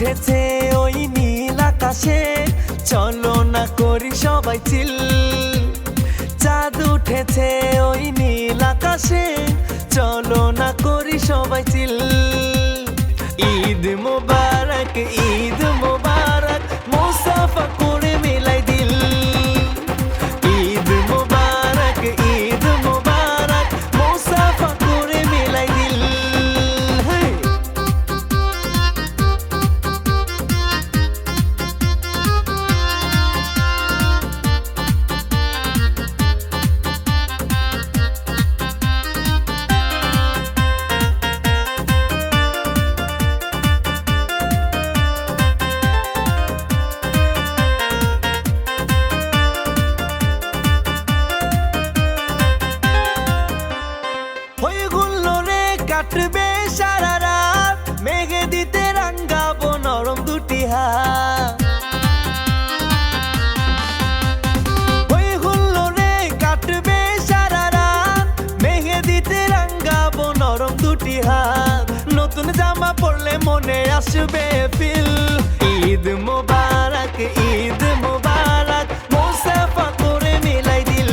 উঠেছে ওই নীল আকাশে, চলো না করি সবাই চিল। চাঁদ উঠেছে ওই নীল আকাশে, চলো না করি সবাই চিল। ঈদ মোবারক, ঈদ মোবারক, মুসাফা করে মিলাই দিল। ঈদ মোবারক, ঈদ মোবারক, মুসাফা করে মিলাই দিল। কাটবে সারা রাত, মেঘে দিতে রাঙ্গাবো নরম দুটি হাত। ওই হুল্লোড়ে কাটবে সারা রাত, মেঘে দিতে রাঙ্গাবো নরম দুটি হাত। নতুন জামা পরলে মনে আসবে ফিল। ঈদ মোবারক, ঈদ মোবারক, মুসাফা করে মিলাই দিল।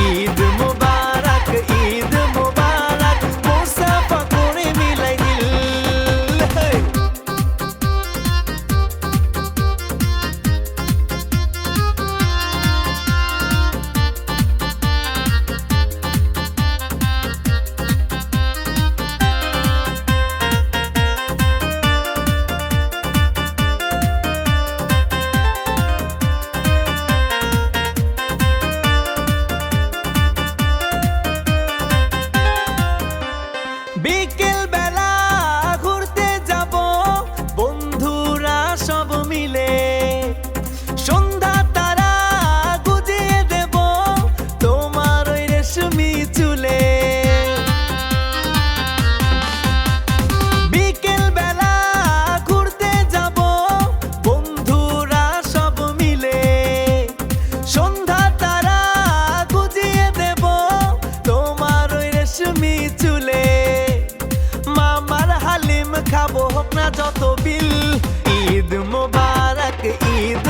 ঈদ মোবারক, ঈদ মোবারক, মুসাফা করে মিলাই দিল। বিকেল বেলা ঘুরতে যাব বন্ধুরা সব মিলে। সন্ধ্যা তারা গুজিয়ে দেব তোমার ওই রেশমি চুলে। বিকেল বেলা ঘুরতে যাব বন্ধুরা সব মিলে। সন্ধ্যা তারা গুজিয়ে দেব তোমার ওই রেশমি চুলে। মামার হালিম খাবো হোক না যত বিল। ঈদ মোবারক, ঈদ